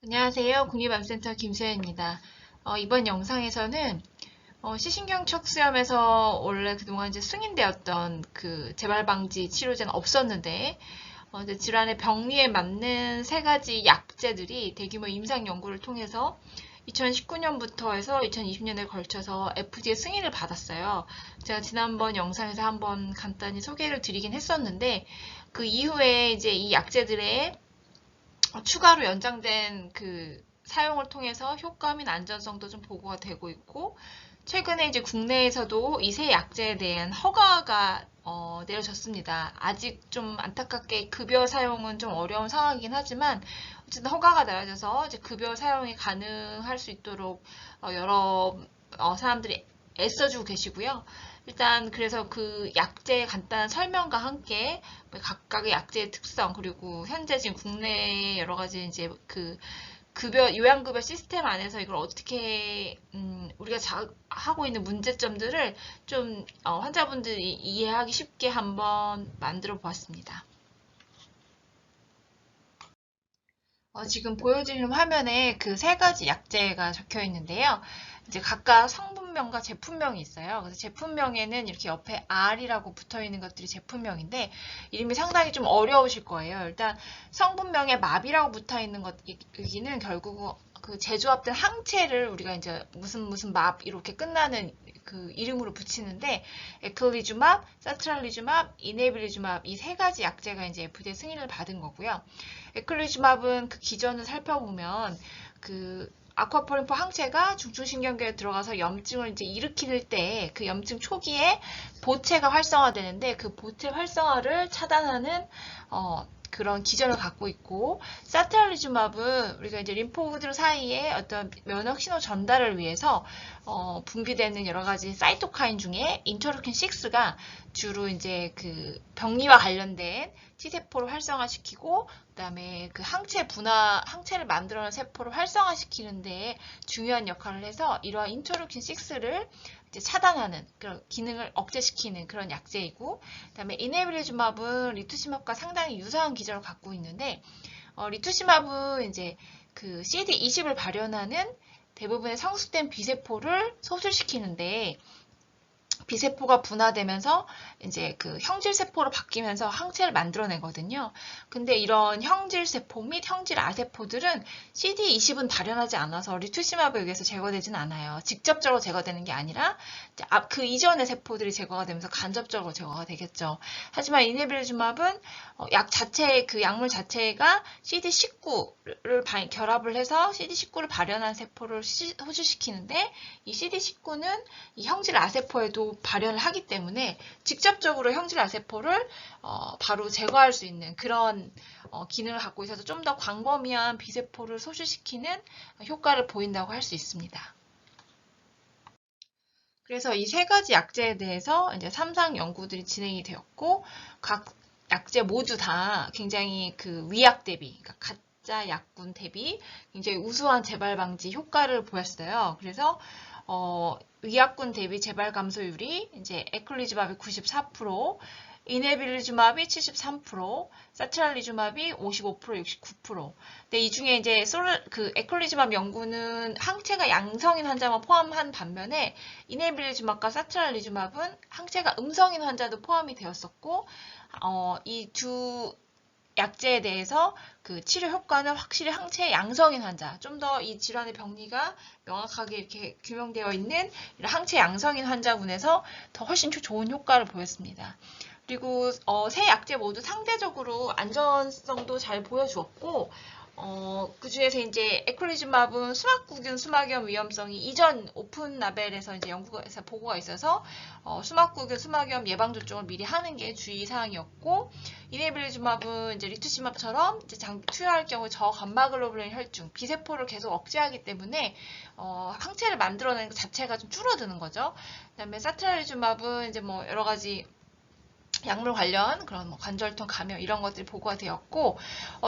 안녕하세요. 국립암센터 김수현입니다. 이번 영상에서는 시신경 척수염에서 원래 그동안 이제 승인되었던 그 재발 방지 치료제는 없었는데 이제 질환의 병리에 맞는 세 가지 약제들이 대규모 임상 연구를 통해서 2019년부터 해서 2020년에 걸쳐서 FDA 승인을 받았어요. 제가 지난번 영상에서 한번 간단히 소개를 드리긴 했었는데 그 이후에 이제 이 약제들의 추가로 연장된 그 사용을 통해서 효과 및 안전성도 좀 보고가 되고 있고, 최근에 이제 국내에서도 이 세 약제에 대한 허가가 내려졌습니다. 아직 좀 안타깝게 급여 사용은 좀 어려운 상황이긴 하지만 어쨌든 허가가 내려져서 이제 급여 사용이 가능할 수 있도록 여러 사람들이 애써주고 계시고요. 일단 그래서 그 약제의 간단한 설명과 함께 각각의 약제의 특성 그리고 현재 지금 국내에 여러 가지 이제 그 급여 요양급여 시스템 안에서 이걸 어떻게 우리가 하고 있는 문제점들을 좀 환자분들이 이해하기 쉽게 한번 만들어 보았습니다. 지금 보여지는 화면에 그 세 가지 약제가 적혀 있는데요. 이제 각각 성분명과 제품명이 있어요. 그래서 제품명에는 이렇게 옆에 R이라고 붙어 있는 것들이 제품명인데 이름이 상당히 좀 어려우실 거예요. 일단 성분명에 맙이라고 붙어 있는 것 여기는 결국 그 제조합된 항체를 우리가 이제 무슨 맙 이렇게 끝나는 그 이름으로 붙이는데 에클리주맙, 사트랄리주맙, 이네빌리주맙 이 세 가지 약제가 이제 FDA 승인을 받은 거고요. 에클리주맙은 그 기전을 살펴보면 그 아쿠아포린포 항체가 중추신경계에 들어가서 염증을 이제 일으킬 때 그 염증 초기에 보체가 활성화되는데 그 보체 활성화를 차단하는 그런 기전을 갖고 있고, 사트랄리주맙은 우리가 이제 림포구들 사이에 어떤 면역 신호 전달을 위해서 분비되는 여러 가지 사이토카인 중에 인터루킨 6가 주로 이제 그 병리와 관련된 T세포를 활성화시키고 그다음에 그 항체를 만들어내는 세포를 활성화시키는데 중요한 역할을 해서 이러한 인터루킨 6를 이제 차단하는 그런 기능을 억제시키는 그런 약제이고, 그다음에 이네빌리주맙은 리투시맙과 상당히 유사한 기전을 갖고 있는데 리투시맙은 이제 그 CD20을 발현하는 대부분의 성숙된 비세포를 소실시키는데 비세포가 분화되면서 이제 그 형질세포로 바뀌면서 항체를 만들어내거든요. 근데 이런 형질세포 및 형질 아세포들은 CD20은 발현하지 않아서 리투시맙에 의해서 제거되진 않아요. 직접적으로 제거되는 게 아니라 그 이전의 세포들이 제거가 되면서 간접적으로 제거가 되겠죠. 하지만 이네빌리주맙은 그 약물 자체가 CD19를 결합을 해서 CD19를 발현한 세포를 호출시키는데 이 CD19는 이 형질 아세포에도 발현을 하기 때문에 직접적으로 형질 아세포를 바로 제거할 수 있는 그런 기능을 갖고 있어서 좀 더 광범위한 비세포를 소실시키는 효과를 보인다고 할 수 있습니다. 그래서 이 세 가지 약제에 대해서 이제 3상 연구들이 진행이 되었고, 각 약제 모두 다 굉장히 그 위약 대비, 그러니까 가짜 약군 대비 굉장히 우수한 재발 방지 효과를 보였어요. 그래서 위약군 대비 재발 감소율이 이제 에클리주맙이 94%, 이네빌리주맙이 73%, 사트랄리주맙이 55%, 69%. 근데 이 중에 이제 그 에클리주맙 연구는 항체가 양성인 환자만 포함한 반면에 이네빌리주맙과 사트랄리주맙은 항체가 음성인 환자도 포함이 되었었고, 이 두 약제에 대해서 그 치료 효과는 확실히 항체 양성인 환자, 좀 더 이 질환의 병리가 명확하게 이렇게 규명되어 있는 항체 양성인 환자군에서 더 훨씬 좋은 효과를 보였습니다. 그리고 세 약제 모두 상대적으로 안전성도 잘 보여주었고, 그 중에서 이제 에클리주맙은 수막구균 수막염 위험성이 이전 오픈 라벨에서 이제 연구에서 보고가 있어서 수막구균 수막염 예방 접종을 미리 하는 게 주의 사항이었고, 이네빌리주맙은 이제 리투시맙처럼 이제 투여할 경우 저감마글로불린 혈중 비세포를 계속 억제하기 때문에 항체를 만들어내는 것 자체가 좀 줄어드는 거죠. 그다음에 사트랄리주맙은 이제 뭐 여러 가지 약물 관련 그런 뭐 관절통 감염 이런 것들이 보고가 되었고,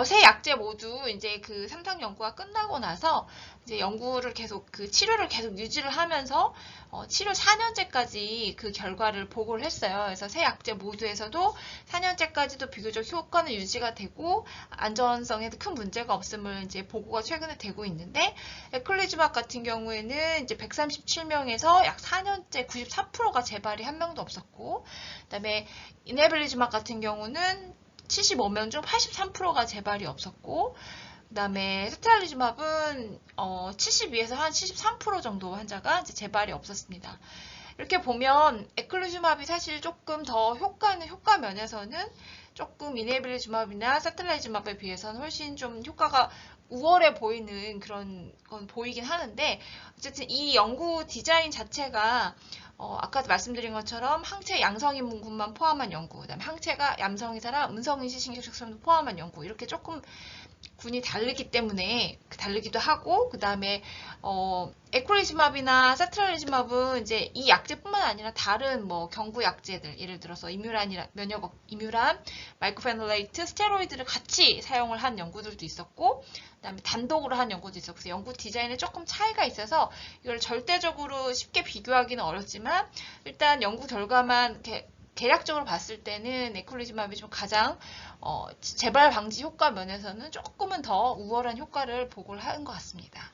세 약제 모두 이제 그 3상 연구가 끝나고 나서 이제 연구를 계속 그 치료를 계속 유지를 하면서 치료 4년째까지 그 결과를 보고를 했어요. 그래서 세 약제 모두에서도 4년째까지도 비교적 효과는 유지가 되고 안전성에도 큰 문제가 없음을 이제 보고가 최근에 되고 있는데, 에클리즈막 같은 경우에는 이제 137명에서 약 4년째 94%가 재발이 한 명도 없었고, 그다음에 이네블리즈막 같은 경우는 75명 중 83%가 재발이 없었고, 그 다음에 스트랄리즈맙은 72에서 한 73% 정도 환자가 이제 재발이 없었습니다. 이렇게 보면 에클리즈맙이 사실 조금 더 효과는 효과 면에서는 조금 이네빌리즈맙이나 사틀라이즈맙에 비해서는 훨씬 좀 효과가 우월해 보이는 그런 건 보이긴 하는데, 어쨌든 이 연구 디자인 자체가 아까 말씀드린 것처럼 항체 양성인 분만 포함한 연구, 그다음에 항체가 양성인 사람, 음성인 시신경색소도 포함한 연구, 이렇게 조금 군이 다르기 때문에 다르기도 하고, 그 다음에 에클리즈맙이나 사트랄리즈맙은 이제 이 약제뿐만 아니라 다른 뭐 경구 약제들, 예를 들어서 이뮤란이라 이뮤란, 마이크로페놀레이트, 스테로이드를 같이 사용을 한 연구들도 있었고, 그다음에 단독으로 한 연구도 있었고, 그래서 연구 디자인에 조금 차이가 있어서 이걸 절대적으로 쉽게 비교하기는 어렵지만, 일단 연구 결과만 이렇게 대략적으로 봤을 때는 에클리즈맙이 좀 가장 재발 방지 효과 면에서는 조금은 더 우월한 효과를 보고를 한 것 같습니다.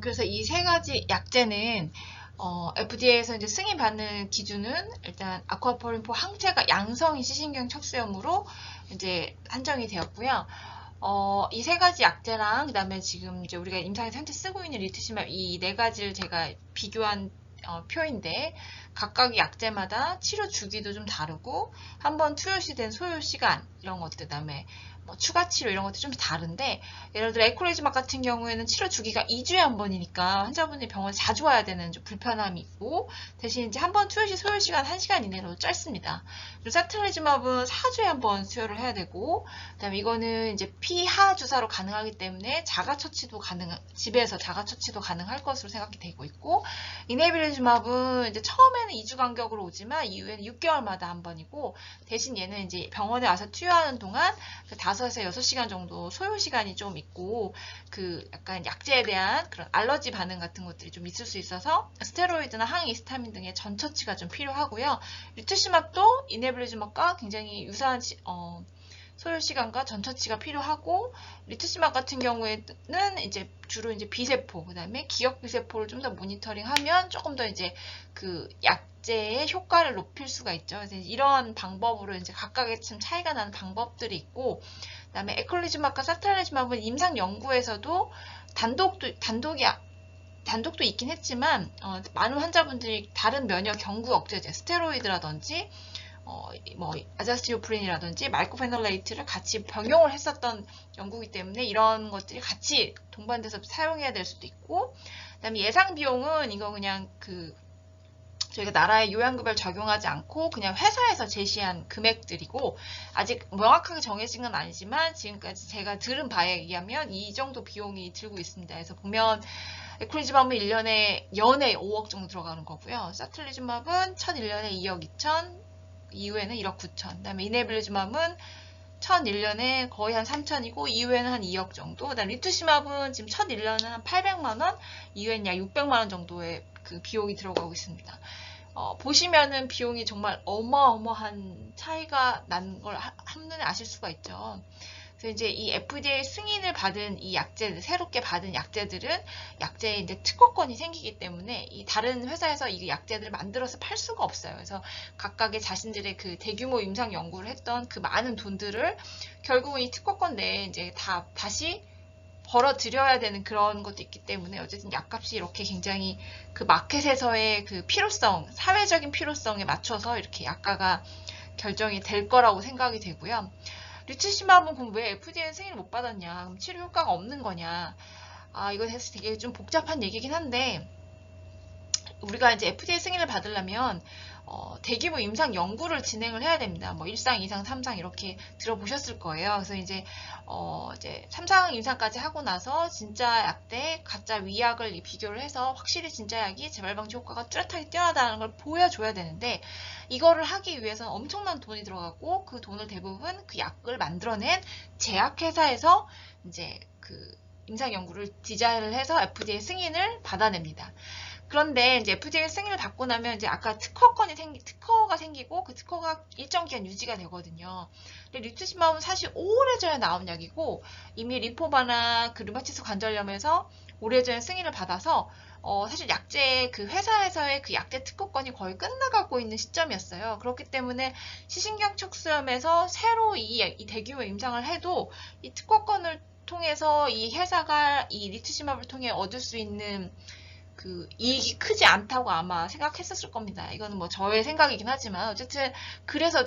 그래서 이 세 가지 약제는 FDA에서 이제 승인받는 기준은 일단 아쿠아포린4 항체가 양성인 시신경 척수염으로 이제 한정이 되었고요. 이 세 가지 약제랑 그다음에 지금 이제 우리가 임상에서 현재 쓰고 있는 리투시맙 이 네 가지를 제가 비교한 표인데, 각각의 약제마다 치료 주기도 좀 다르고 한번 투여시된 소요 시간 이런 것들, 그다음에 뭐 추가 치료 이런 것도 좀 다른데, 예를 들어 에콜리즈막 같은 경우에는 치료 주기가 2주에 한 번이니까 환자분이 병원에 자주 와야 되는 좀 불편함이 있고, 대신 이제 한 번 투여 시 소요 시간 1시간 이내로 짧습니다. 그리고 사트리즈맙은 4주에 한 번 투여를 해야 되고, 그다음에 이거는 이제 피하 주사로 가능하기 때문에 집에서 자가 처치도 가능할 것으로 생각이 되고 있고, 이네빌리즈맙은 이제 처음에는 2주 간격으로 오지만 이후에는 6개월마다 한 번이고, 대신 얘는 이제 병원에 와서 투여하는 동안 그 5에서 6시간 정도 소요 시간이 좀 있고, 그 약간 약제에 대한 그런 알러지 반응 같은 것들이 좀 있을 수 있어서 스테로이드나 항히스타민 등의 전처치가 좀 필요하고요. 리투시맙도 이네빌리즈맙과 굉장히 유사한 소요 시간과 전처치가 필요하고, 리투시맙 같은 경우에는 이제 주로 이제 비세포, 그다음에 기억 비세포를 좀 더 모니터링하면 조금 더 이제 그 약제의 효과를 높일 수가 있죠. 그래서 이러한 방법으로 이제 각각의 좀 차이가 나는 방법들이 있고, 그다음에 에클리즈맙과 사트랄리즈맙은 임상 연구에서도 단독도 있긴 했지만 많은 환자분들이 다른 면역 경구 억제제, 스테로이드라든지 뭐 아자스티오프린이라든지 마이크로페놀레이트를 같이 병용을 했었던 연구이기 때문에 이런 것들이 같이 동반돼서 사용해야 될 수도 있고, 그다음에 예상 비용은 이거 그냥 저희가 나라의 요양급여를 적용하지 않고 그냥 회사에서 제시한 금액들이고, 아직 명확하게 정해진 건 아니지만 지금까지 제가 들은 바에 의하면 이 정도 비용이 들고 있습니다. 그래서 보면 에클리즈맙은 1년에 연에 5억 정도 들어가는 거고요. 사틀리즈맙은 첫 1년에 2억 2천, 이후에는 1억 9천, 그 다음에 이네빌리즈맙은 첫 1년에 거의 한 3천이고 이후에는 한 2억 정도, 그 다음에 리투시맙은 지금 첫 1년은 한 800만원, 이후에는 약 600만원 정도의 그 비용이 들어가고 있습니다. 보시면은 비용이 정말 어마어마한 차이가 난 걸 한눈에 아실 수가 있죠. 그래서 이제 이 FDA 승인을 받은 이 약제들, 새롭게 받은 약제들은 약제에 이제 특허권이 생기기 때문에 이 다른 회사에서 이 약제들을 만들어서 팔 수가 없어요. 그래서 각각의 자신들의 그 대규모 임상 연구를 했던 그 많은 돈들을 결국은 이 특허권 내에 이제 다시 벌어들여야 되는 그런 것도 있기 때문에, 어쨌든 약값이 이렇게 굉장히 그 마켓에서의 그 필요성, 사회적인 필요성에 맞춰서 이렇게 약가가 결정이 될 거라고 생각이 되고요. 리투시맙은 그럼 왜 FDA 승인을 못 받았냐? 그럼 치료 효과가 없는 거냐? 이거 사실 되게 좀 복잡한 얘기긴 한데, 우리가 이제 FDA 승인을 받으려면 대규모 임상 연구를 진행을 해야 됩니다. 뭐 1상, 2상, 3상 이렇게 들어보셨을 거예요. 그래서 이제 3상 임상까지 하고 나서 진짜 약 대 가짜 위약을 비교를 해서 확실히 진짜 약이 재발 방지 효과가 뚜렷하게 뛰어나다는 걸 보여줘야 되는데, 이거를 하기 위해서는 엄청난 돈이 들어가고, 그 돈을 대부분 그 약을 만들어낸 제약회사에서 이제 그 임상 연구를 디자인을 해서 FDA 승인을 받아냅니다. 그런데 이제 FDA 승인을 받고 나면 이제 아까 특허가 생기고, 그 특허가 일정 기간 유지가 되거든요. 근데 리투시마브는 사실 오래전에 나온 약이고, 이미 림포마나 그 류마티스 관절염에서 오래전에 승인을 받아서 사실 약제 그 회사에서의 그 약제 특허권이 거의 끝나가고 있는 시점이었어요. 그렇기 때문에 시신경 척수염에서 새로 이 대규모 임상을 해도 이 특허권을 통해서 이 회사가 이 리투시마브를 통해 얻을 수 있는 그 이익이 크지 않다고 아마 생각했었을 겁니다. 이거는 뭐 저의 생각이긴 하지만 그래서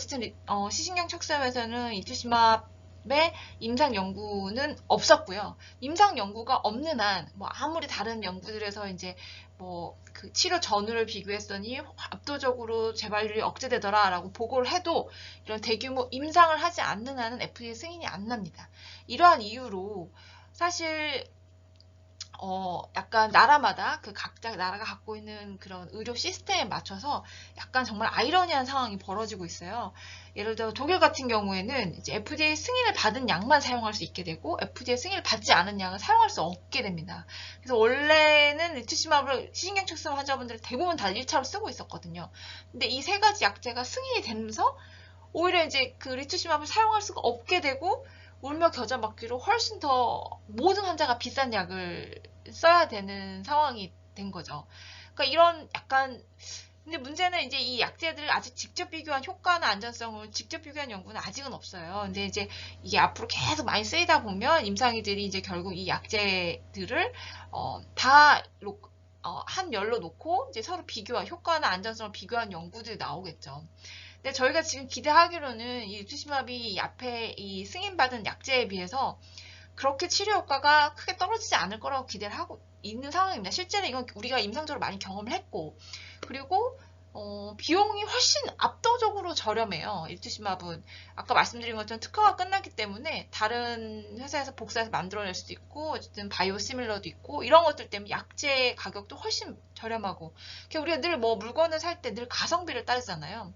시신경 척수염에서는 이투시마브의 임상 연구는 없었고요. 임상 연구가 없는 한 뭐 아무리 다른 연구들에서 이제 뭐 그 치료 전후를 비교했더니 압도적으로 재발률이 억제되더라라고 보고를 해도 이런 대규모 임상을 하지 않는 한은 FDA 승인이 안 납니다. 이러한 이유로 사실 약간 나라마다 그 각자 나라가 갖고 있는 그런 의료 시스템에 맞춰서 약간 정말 아이러니한 상황이 벌어지고 있어요. 예를 들어 독일 같은 경우에는 이제 FDA 승인을 받은 약만 사용할 수 있게 되고, FDA 승인을 받지 않은 약은 사용할 수 없게 됩니다. 그래서 원래는 리투시마브를 시신경척수 환자분들 대부분 다 1차로 쓰고 있었거든요. 근데 이 세 가지 약제가 승인이 되면서 오히려 이제 그 리투시마브를 사용할 수가 없게 되고, 울며 겨자 먹기로 훨씬 더 모든 환자가 비싼 약을 써야 되는 상황이 된 거죠. 그러니까 이런 약간, 근데 문제는 이제 이 약제들을 아직 직접 비교한 효과나 안전성을 직접 비교한 연구는 아직은 없어요. 근데 이제 이게 앞으로 계속 많이 쓰이다 보면 임상의들이 이제 결국 이 약제들을 한 열로 놓고 이제 서로 비교한 효과나 안전성을 비교한 연구들이 나오겠죠. 근데 저희가 지금 기대하기로는 이 리투시마브이 앞에 이 승인받은 약제에 비해서 그렇게 치료 효과가 크게 떨어지지 않을 거라고 기대를 하고 있는 상황입니다. 실제로 이건 우리가 임상적으로 많이 경험을 했고, 그리고 비용이 훨씬 압도적으로 저렴해요. 리투시마브는 아까 말씀드린 것처럼 특허가 끝났기 때문에 다른 회사에서 복사해서 만들어낼 수도 있고, 어쨌든 바이오시밀러도 있고, 이런 것들 때문에 약제 가격도 훨씬 저렴하고, 우리가 늘 뭐 물건을 살 때 늘 가성비를 따지잖아요.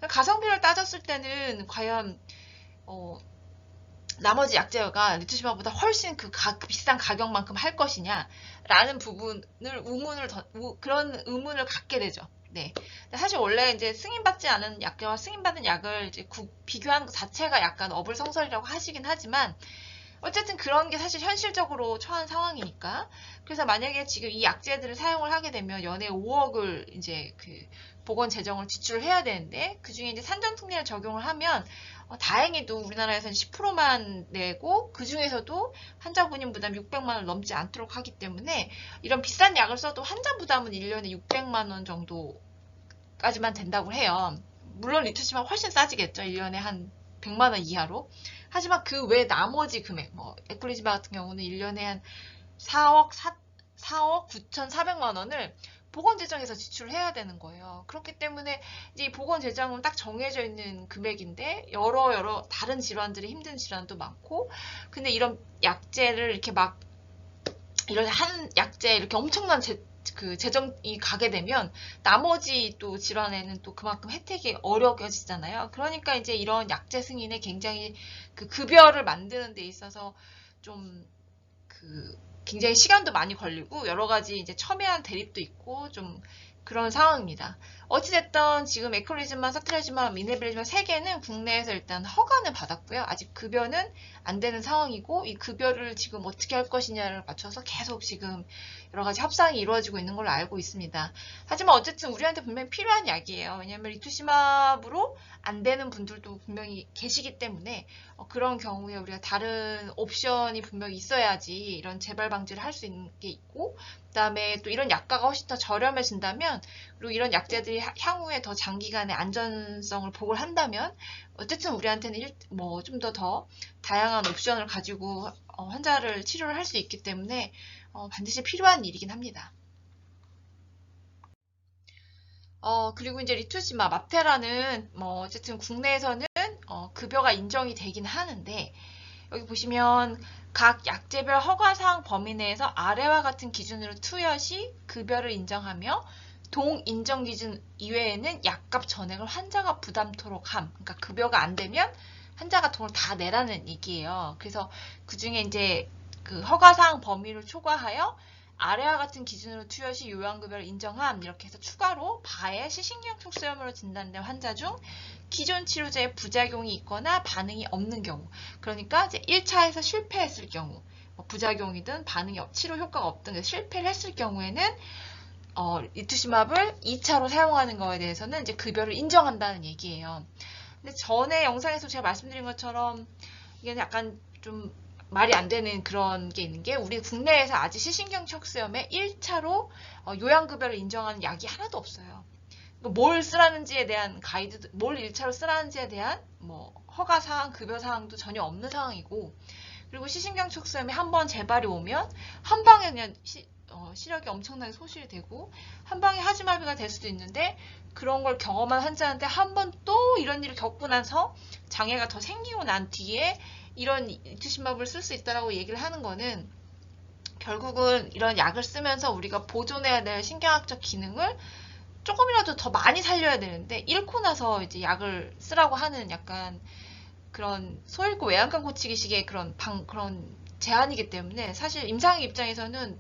가성비를 따졌을 때는 과연 나머지 약제가 리투시마보다 훨씬 그 비싼 가격만큼 할 것이냐라는 부분을 그런 의문을 갖게 되죠. 네. 사실 원래 이제 승인받지 않은 약제와 승인받은 약을 이제 비교하는 것 자체가 약간 어불성설이라고 하시긴 하지만, 어쨌든 그런 게 사실 현실적으로 처한 상황이니까. 그래서 만약에 지금 이 약제들을 사용을 하게 되면 연에 5억을 이제 그 보건 재정을 지출을 해야 되는데, 그 중에 이제 산전특례를 적용을 하면 다행히도 우리나라에서는 10%만 내고, 그 중에서도 환자 본인 부담 600만 원 넘지 않도록 하기 때문에 이런 비싼 약을 써도 환자 부담은 1년에 600만 원 정도까지만 된다고 해요. 물론 리투시마브 훨씬 싸지겠죠. 1년에 한 100만 원 이하로. 하지만 그 외 나머지 금액, 뭐 에클리지바 같은 경우는 1년에 한 4억 9,400만 원을 보건재정에서 지출을 해야 되는 거예요. 그렇기 때문에 이제 이 보건재정은 딱 정해져 있는 금액인데, 여러 다른 질환들이 힘든 질환도 많고, 근데 이런 약제를 이렇게 막 이런 한 약제 이렇게 엄청난 그 재정이 가게 되면 나머지 또 질환에는 또 그만큼 혜택이 어려워지잖아요. 그러니까 이제 이런 약제 승인에 굉장히 그 급여를 만드는 데 있어서 좀 그 굉장히 시간도 많이 걸리고 여러 가지 이제 첨예한 대립도 있고 좀 그런 상황입니다. 어찌됐든 지금 에클리즈만, 사트라지만, 미네빌리즈만 3개는 국내에서 일단 허가는 받았고요. 아직 급여는 안 되는 상황이고, 이 급여를 지금 어떻게 할 것이냐를 맞춰서 계속 지금 여러 가지 협상이 이루어지고 있는 걸로 알고 있습니다. 하지만 어쨌든 우리한테 분명히 필요한 약이에요. 왜냐하면 리투시마브로 안 되는 분들도 분명히 계시기 때문에 그런 경우에 우리가 다른 옵션이 분명히 있어야지 이런 재발 방지를 할 수 있는 게 있고, 그 다음에 또 이런 약가가 훨씬 더 저렴해진다면, 그리고 이런 약제들이 향후에 더 장기간의 안전성을 보고를 한다면, 어쨌든 우리한테는 뭐 좀 더 다양한 옵션을 가지고 환자를 치료를 할 수 있기 때문에 반드시 필요한 일이긴 합니다. 그리고 이제 리투시마, 맙테라는 뭐 어쨌든 국내에서는 급여가 인정이 되긴 하는데, 여기 보시면 각 약제별 허가사항 범위 내에서 아래와 같은 기준으로 투여 시 급여를 인정하며 동인정 기준 이외에는 약값 전액을 환자가 부담토록 함. 그러니까 급여가 안 되면 환자가 돈을 다 내라는 얘기예요. 그래서 그 중에 이제 그 허가사항 범위를 초과하여 아래와 같은 기준으로 투여 시 요양급여를 인정함. 이렇게 해서 추가로 바에 시신경 촉수염으로 진단된 환자 중 기존 치료제에 부작용이 있거나 반응이 없는 경우, 그러니까 이제 1차에서 실패했을 경우, 부작용이든 반응이 치료 효과가 없든 실패를 했을 경우에는 리투시맙을 2차로 사용하는 거에 대해서는 이제 급여를 인정한다는 얘기예요. 근데 전에 영상에서 제가 말씀드린 것처럼 이게 약간 좀 말이 안 되는 그런 게 있는 게, 우리 국내에서 아직 시신경 척수염에 1차로 요양급여를 인정하는 약이 하나도 없어요. 뭘 쓰라는지에 대한 가이드, 뭘 1차로 쓰라는지에 대한 뭐 허가사항, 급여사항도 전혀 없는 상황이고, 그리고 시신경 척수염이 한번 재발이 오면 한 방에 그냥 시력이 엄청나게 소실이 되고 한 방에 하지마비가 될 수도 있는데, 그런 걸 경험한 환자한테 한 번 또 이런 일을 겪고 나서 장애가 더 생기고 난 뒤에 이런 리투시맙을 쓸 수 있다라고 얘기를 하는 거는, 결국은 이런 약을 쓰면서 우리가 보존해야 될 신경학적 기능을 조금이라도 더 많이 살려야 되는데 잃고 나서 이제 약을 쓰라고 하는 약간 그런 소 잃고 외양간 고치기식의 그런 제한이기 때문에, 사실 임상의 입장에서는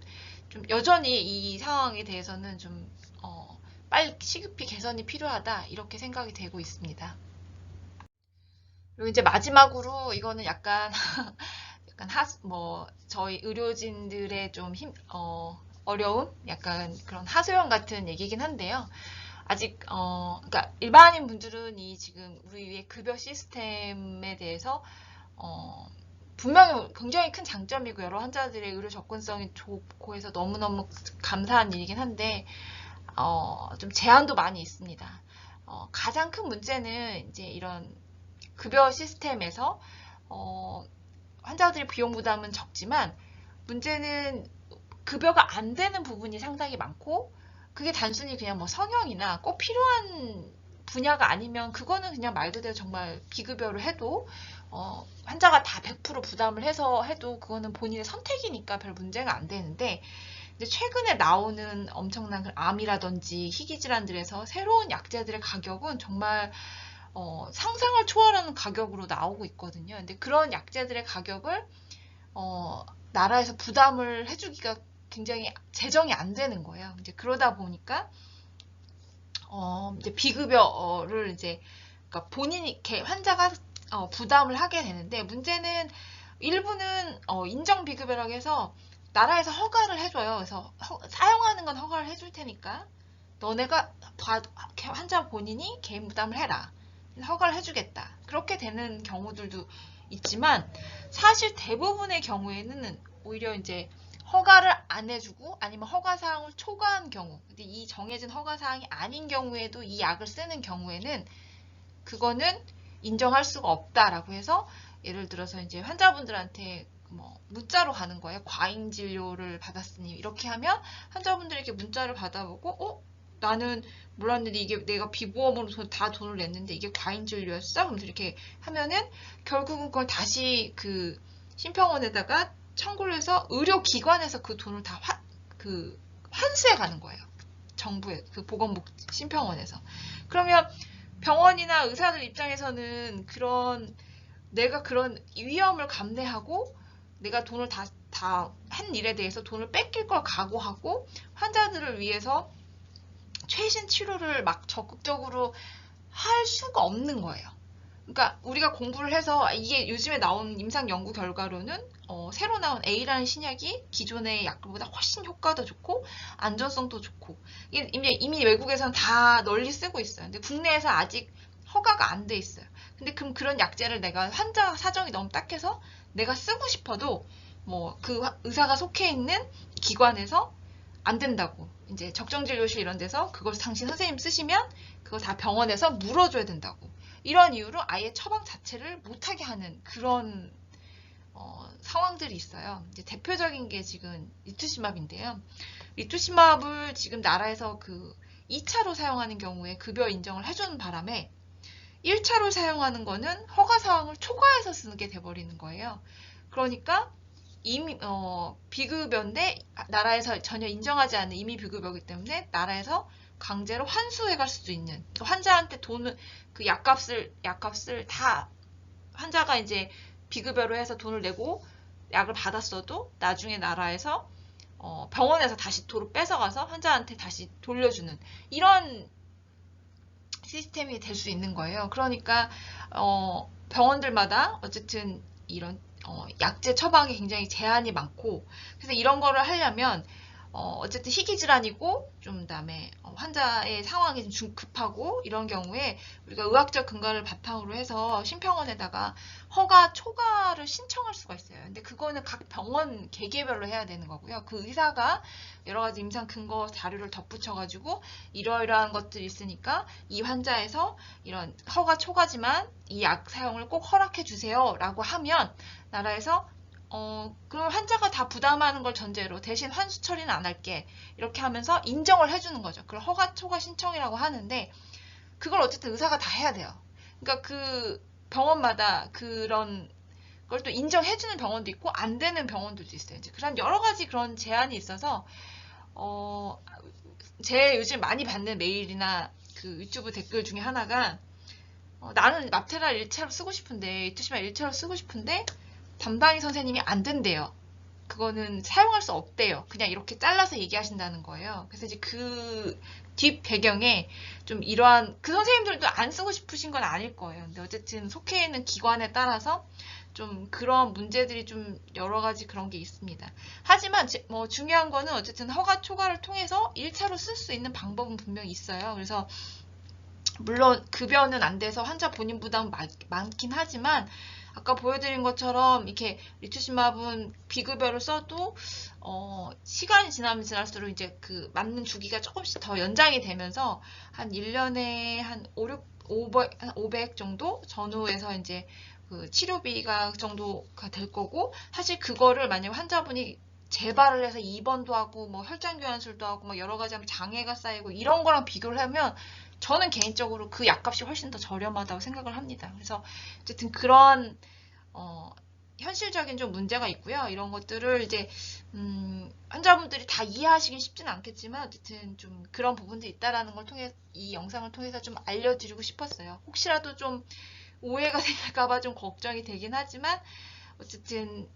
좀 여전히 이 상황에 대해서는 좀 빨리 시급히 개선이 필요하다, 이렇게 생각이 되고 있습니다. 그리고 이제 마지막으로 이거는 약간 약간 저희 의료진들의 좀 어려움, 약간 그런 하소연 같은 얘기긴 한데요. 아직 그러니까 일반인 분들은 이 지금 우리의 급여 시스템에 대해서 분명히 굉장히 큰 장점이고 여러 환자들의 의료 접근성이 좋고 해서 너무너무 감사한 일이긴 한데, 좀 제한도 많이 있습니다. 가장 큰 문제는 이제 이런 급여 시스템에서 환자들의 비용 부담은 적지만, 문제는 급여가 안 되는 부분이 상당히 많고, 그게 단순히 그냥 뭐 성형이나 꼭 필요한 분야가 아니면 그거는 그냥 말 그대로 정말 비급여를 해도 환자가 다 100% 부담을 해서 해도 그거는 본인의 선택이니까 별 문제가 안 되는데, 근데 최근에 나오는 엄청난 암이라든지 희귀 질환들에서 새로운 약제들의 가격은 정말 상상을 초월하는 가격으로 나오고 있거든요. 근데 그런 약제들의 가격을 나라에서 부담을 해주기가 굉장히 재정이 안 되는 거예요. 이제 그러다 보니까 이제 비급여를 이제 그러니까 본인이 환자가 부담을 하게 되는데, 문제는 일부는 인정 비급여라고 해서 나라에서 허가를 해줘요. 그래서 사용하는 건 허가를 해줄 테니까 너네가 환자 본인이 개인 부담을 해라, 허가를 해주겠다, 그렇게 되는 경우들도 있지만, 사실 대부분의 경우에는 오히려 이제 허가를 안 해주고 아니면 허가사항을 초과한 경우, 근데 이 정해진 허가사항이 아닌 경우에도 이 약을 쓰는 경우에는 그거는 인정할 수가 없다라고 해서, 예를 들어서 이제 환자분들한테 뭐 문자로 가는 거예요. 과잉 진료를 받았으니, 이렇게 하면 환자분들에게 문자를 받아보고 나는 몰랐는데 이게 내가 비보험으로 다 돈을 냈는데 이게 과잉 진료였어? 그럼 이렇게 하면은 결국은 그걸 다시 그 심평원에다가 청구를 해서 의료기관에서 그 돈을 다 환수해 가는 거예요. 정부의 그 보건복지심평원에서. 그러면 병원이나 의사들 입장에서는 내가 그런 위험을 감내하고 내가 돈을 다 한 일에 대해서 돈을 뺏길 걸 각오하고 환자들을 위해서 최신 치료를 막 적극적으로 할 수가 없는 거예요. 그러니까 우리가 공부를 해서, 이게 요즘에 나온 임상 연구 결과로는 새로 나온 A라는 신약이 기존의 약들보다 훨씬 효과도 좋고 안전성도 좋고, 이미 외국에서는 다 널리 쓰고 있어요. 근데 국내에서 아직 허가가 안 돼 있어요. 근데 그럼 그런 약제를 내가 환자 사정이 너무 딱해서 내가 쓰고 싶어도 뭐 그 의사가 속해 있는 기관에서 안 된다고, 이제 적정진료실 이런 데서 그걸 당신 선생님 쓰시면 그거 다 병원에서 물어줘야 된다고, 이런 이유로 아예 처방 자체를 못하게 하는 그런 상황들이 있어요. 이제 대표적인 게 지금 리투시맙인데요. 리투시맙을 지금 나라에서 그 2차로 사용하는 경우에 급여 인정을 해주는 바람에 1차로 사용하는 거는 허가사항을 초과해서 쓰게 돼버리는 거예요. 그러니까 이미 비급여인데 나라에서 전혀 인정하지 않는 이미 비급여이기 때문에 나라에서 강제로 환수해 갈 수도 있는, 환자한테 돈을 그 약값을 다 환자가 이제 비급여로 해서 돈을 내고 약을 받았어도 나중에 나라에서 병원에서 다시 도로 뺏어가서 환자한테 다시 돌려주는 이런 시스템이 될 수 있는 거예요. 그러니까 병원들마다 어쨌든 이런 약제 처방이 굉장히 제한이 많고, 그래서 이런 거를 하려면 어쨌든 희귀질환이고 좀 그다음에 환자의 상황이 좀 급하고 이런 경우에 우리가 의학적 근거를 바탕으로 해서 심평원에다가 허가 초과를 신청할 수가 있어요. 근데 그거는 각 병원 개개별로 해야 되는 거고요. 그 의사가 여러 가지 임상 근거 자료를 덧붙여가지고 이러이러한 것들이 있으니까 이 환자에서 이런 허가 초과지만 이 약 사용을 꼭 허락해 주세요 라고 하면 나라에서 그럼 환자가 다 부담하는 걸 전제로 대신 환수 처리는 안 할게 이렇게 하면서 인정을 해주는 거죠. 그걸 허가 초과 신청이라고 하는데 그걸 어쨌든 의사가 다 해야 돼요. 그러니까 그 병원마다 그런 걸 또 인정해주는 병원도 있고 안 되는 병원들도 있어요. 이제 그런 여러 가지 그런 제한이 있어서 제 요즘 많이 받는 메일이나 그 유튜브 댓글 중에 하나가 나는 납테랄 1차로 쓰고 싶은데 이투시말 1차로 쓰고 싶은데 담당의 선생님이 안 된대요. 그거는 사용할 수 없대요. 그냥 이렇게 잘라서 얘기하신다는 거예요. 그래서 이제 그 뒷 배경에 좀 이러한 그 선생님들도 안 쓰고 싶으신 건 아닐 거예요. 근데 어쨌든 속해 있는 기관에 따라서 좀 그런 문제들이 좀 여러 가지 그런 게 있습니다. 하지만 뭐 중요한 거는 어쨌든 허가 초과를 통해서 1차로 쓸 수 있는 방법은 분명히 있어요. 그래서 물론 급여는 안 돼서 환자 본인 부담 많긴 하지만 아까 보여드린 것처럼 이렇게 리투시맙은 비급여를 써도 시간이 지나면 지날수록 이제 그 맞는 주기가 조금씩 더 연장이 되면서 한 1년에 한 500 정도 전후에서 이제 그 치료비가 정도가 될 거고, 사실 그거를 만약 환자분이 재발을 해서 입원도 하고 뭐 혈장교환술도 하고 뭐 여러 가지 하면 장애가 쌓이고 이런 거랑 비교를 하면 저는 개인적으로 그 약값이 훨씬 더 저렴하다고 생각을 합니다. 그래서 어쨌든 그런 현실적인 좀 문제가 있고요. 이런 것들을 이제 환자분들이 다 이해하시긴 쉽지는 않겠지만 어쨌든 좀 그런 부분들이 있다라는 걸 통해 이 영상을 통해서 좀 알려드리고 싶었어요. 혹시라도 좀 오해가 생길까봐 좀 걱정이 되긴 하지만 어쨌든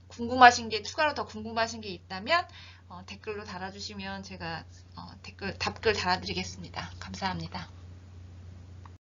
궁금하신 게 추가로 더 궁금하신 게 있다면 댓글로 달아주시면 제가 답글 달아드리겠습니다. 감사합니다.